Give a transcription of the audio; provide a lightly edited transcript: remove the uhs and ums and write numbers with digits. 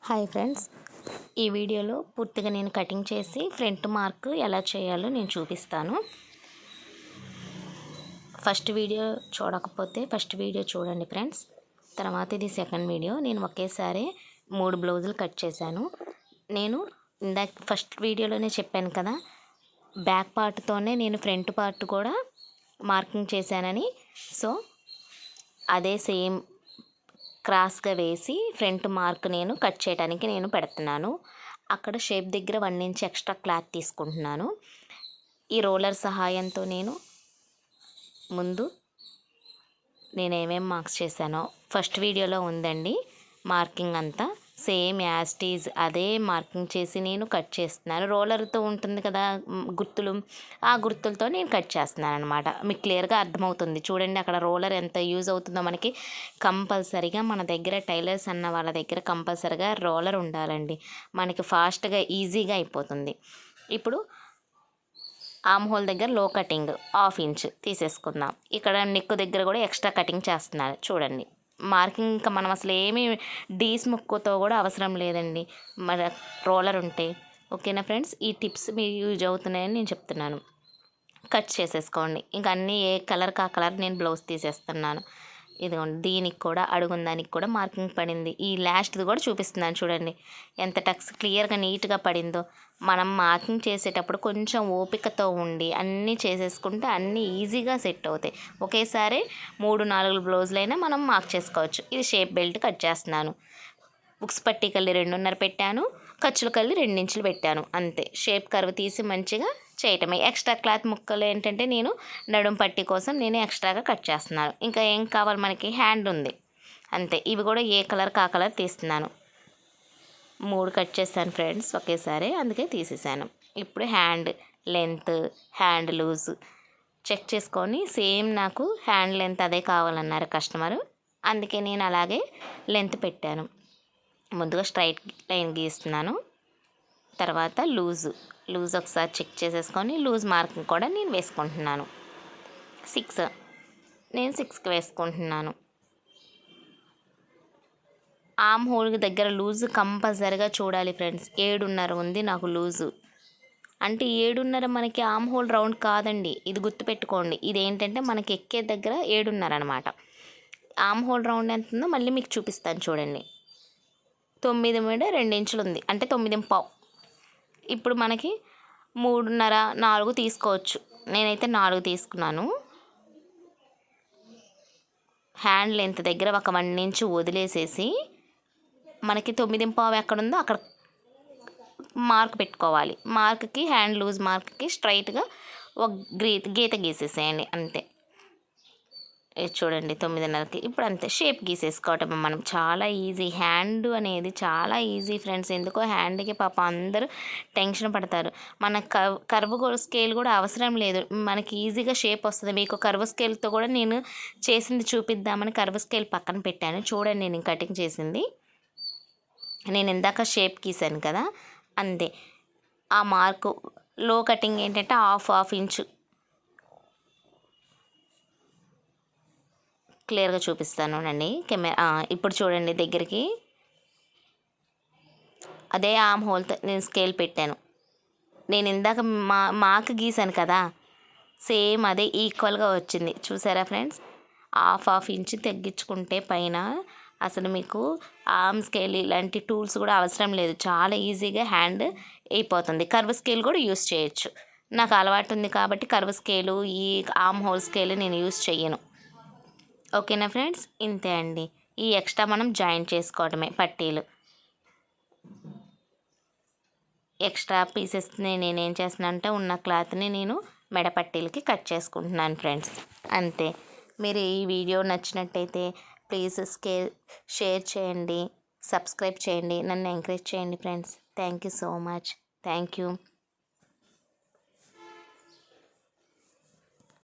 Hi friends, ఈ వీడియోలో పూర్తిగా నేను కటింగ్ చేసి ఫ్రంట్ మార్క్ ఎలా చేయాలో నేను చూపిస్తాను. ఫస్ట్ వీడియో చూడకపోతే ఫస్ట్ వీడియో చూడండి ఫ్రెండ్స్. తర్వాత ఇది సెకండ్ వీడియో. నేను ఒకేసారి 3 బ్లౌజులు కట్ చేశాను. నేను ఇందాక ఫస్ట్ వీడియోలోనే చెప్పాను కదా, బ్యాక్ పార్ట్తోనే నేను ఫ్రంట్ పార్ట్ కూడా మార్కింగ్ చేశానని. సో అదే సేమ్ క్రాస్గా వేసి ఫ్రంట్ మార్క్ నేను కట్ చేయడానికి నేను పెడుతున్నాను. అక్కడ షేప్ దగ్గర 1 ఇంచ్ ఎక్స్ట్రా క్లాత్ తీసుకుంటున్నాను. ఈ రోలర్ సహాయంతో నేను ముందు నేనేమేం మార్క్స్ చేశానో ఫస్ట్ వీడియోలో ఉందండి. మార్కింగ్ అంతా సేమ్ యాజ్ టీజ్ అదే మార్కింగ్ చేసి నేను కట్ చేస్తున్నాను. రోలర్తో ఉంటుంది కదా గుర్తులు, ఆ గుర్తులతో నేను కట్ చేస్తున్నాను అనమాట. మీకు క్లియర్గా అర్థమవుతుంది చూడండి. అక్కడ రోలర్ ఎంత యూజ్ అవుతుందో మనకి. కంపల్సరీగా మన దగ్గర టైలర్స్ అన్న వాళ్ళ దగ్గర కంపల్సరీగా రోలర్ ఉండాలండి. మనకి ఫాస్ట్గా ఈజీగా అయిపోతుంది. ఇప్పుడు ఆమ్ హోల్ దగ్గర లో కటింగ్ 1/2 ఇంచ్ తీసేసుకుందాం. ఇక్కడ నెక్ దగ్గర కూడా ఎక్స్ట్రా కటింగ్ చేస్తున్నాను చూడండి. మార్కింగ్ ఇంకా మనం అసలు ఏమీ డీస్ ముక్కుతో కూడా అవసరం లేదండి మన రోలర్ ఉంటే. ఓకేనా ఫ్రెండ్స్, ఈ టిప్స్ మీకు యూజ్ అవుతున్నాయని నేను చెప్తున్నాను. కట్ చేసేసుకోండి. ఇంకా అన్నీ ఏ కలర్కి ఆ కలర్ నేను బ్లౌజ్ తీసేస్తున్నాను. ఇదిగోండి, దీనికి కూడా అడుగున దానికి కూడా మార్కింగ్ పడింది. ఈ లాస్ట్ది కూడా చూపిస్తున్నాను చూడండి ఎంత టక్స్ క్లియర్గా నీట్గా పడిందో. మనం మార్కింగ్ చేసేటప్పుడు కొంచెం ఓపికతో ఉండి అన్నీ చేసేసుకుంటే అన్నీ ఈజీగా సెట్ అవుతాయి. ఒకేసారి 3-4 బ్లౌజులైనా మనం మార్క్ చేసుకోవచ్చు. ఇది షేప్ బెల్ట్ కట్ చేస్తున్నాను. బుక్స్ పట్టీ కల్లి 2.5 పెట్టాను, ఖర్చుల కల్లి 2 ఇంచులు పెట్టాను అంతే. షేప్ కర్వ్ తీసి మంచిగా చేయటమే. ఎక్స్ట్రా క్లాత్ ముక్కలు ఏంటంటే నేను నడుం పట్టీ కోసం నేను ఎక్స్ట్రాగా కట్ చేస్తున్నాను. ఇంకా ఏం కావాలి మనకి, హ్యాండ్ ఉంది అంతే. ఇవి కూడా ఏ కలర్కి ఆ కలర్ తీస్తున్నాను. 3 కట్ చేశాను ఫ్రెండ్స్ ఒకేసారి, అందుకే తీసేసాను. ఇప్పుడు hand length, hand loose check చేసుకొని, సేమ్ నాకు హ్యాండ్ లెంత్ అదే కావాలన్నారు కస్టమరు, అందుకే నేను అలాగే లెంత్ పెట్టాను. ముందుగా స్ట్రైట్ లైన్ గీస్తున్నాను. తర్వాత లూజ్ ఒకసారి చెక్ చేసేసుకొని లూజ్ మార్కింగ్ కూడా నేను వేసుకుంటున్నాను. 6 నేను 6కి వేసుకుంటున్నాను. ఆమ్ హోల్ దగ్గర లూజ్ కంపల్సరీగా చూడాలి ఫ్రెండ్స్. 7.5 ఉంది నాకు లూజు. అంటే 7.5 మనకి ఆమ్ హోల్ రౌండ్ కాదండి, ఇది గుర్తుపెట్టుకోండి. ఇదేంటంటే మనకి ఎక్కే దగ్గర 7.5 అనమాట. ఆమ్ హోల్ రౌండ్ ఎంత ఉందో మళ్ళీ మీకు చూపిస్తాను చూడండి. 9 మీద 2 ఇంచులు ఉంది, అంటే 9.5. ఇప్పుడు మనకి 3.5 4 తీసుకోవచ్చు. నేనైతే 4 తీసుకున్నాను. హ్యాండ్ లెంత్ దగ్గర ఒక 1 ఇంచు వదిలేసేసి మనకి 9.5 ఎక్కడుందో అక్కడ మార్క్ పెట్టుకోవాలి. మార్క్కి హ్యాండ్ లూజ్ మార్క్కి స్ట్రైట్గా ఒక గీత గీసేసేయండి అంతే. చూడండి 9.5కి. ఇప్పుడు అంతే షేప్ గీసేసుకోవటం మనం. చాలా ఈజీ. హ్యాండ్ అనేది చాలా ఈజీ ఫ్రెండ్స్. ఎందుకో హ్యాండ్కి పాప అందరూ టెన్షన్ పడతారు. మన కర్వ్ స్కేల్ కూడా అవసరం లేదు, మనకి ఈజీగా షేప్ వస్తుంది. మీకు కర్వ్ స్కేల్తో కూడా నేను చేసింది చూపిద్దామని కర్వ్ స్కేల్ పక్కన పెట్టాను చూడండి. నేను కటింగ్ చేసింది నేను ఇందాక షేప్ గీసాను కదా అంతే. ఆ మార్కు లో కటింగ్ ఏంటంటే హాఫ్ ఇంచు క్లియర్గా చూపిస్తాను అండి కెమెరా. ఇప్పుడు చూడండి దగ్గరికి అదే ఆమ్ హోల్తో నేను స్కేల్ పెట్టాను. నేను ఇందాక మార్క్ గీసాను కదా, సేమ్ అదే ఈక్వల్గా వచ్చింది. చూసారా ఫ్రెండ్స్, హాఫ్ ఇంచు తగ్గించుకుంటే పైన అసలు మీకు ఆర్మ్ స్కేల్ ఇలాంటి టూల్స్ కూడా అవసరం లేదు. చాలా ఈజీగా హ్యాండ్ అయిపోతుంది. కర్వ్ స్కేల్ కూడా యూస్ చేయొచ్చు. నాకు అలవాటు ఉంది కాబట్టి కర్వ్ స్కేలు ఈ ఆర్మ్ హోల్ స్కేల్ నేను యూస్ చేయను. ఓకేనా ఫ్రెండ్స్, ఇంతే అండి. ఈ ఎక్స్ట్రా మనం జాయింట్ చేసుకోవడమే పట్టీలు. ఎక్స్ట్రా పీసెస్ నేనేం చేస్తున్నాను అంటే ఉన్న క్లాత్ని నేను మెడ పట్టీలకి కట్ చేసుకుంటున్నాను ఫ్రెండ్స్ అంతే. మీరు ఈ వీడియో నచ్చినట్టయితే ప్లీజ్ షేర్ చేయండి, సబ్స్క్రైబ్ చేయండి, నన్ను ఎంకరేజ్ చేయండి friends. Thank you so much. Thank you.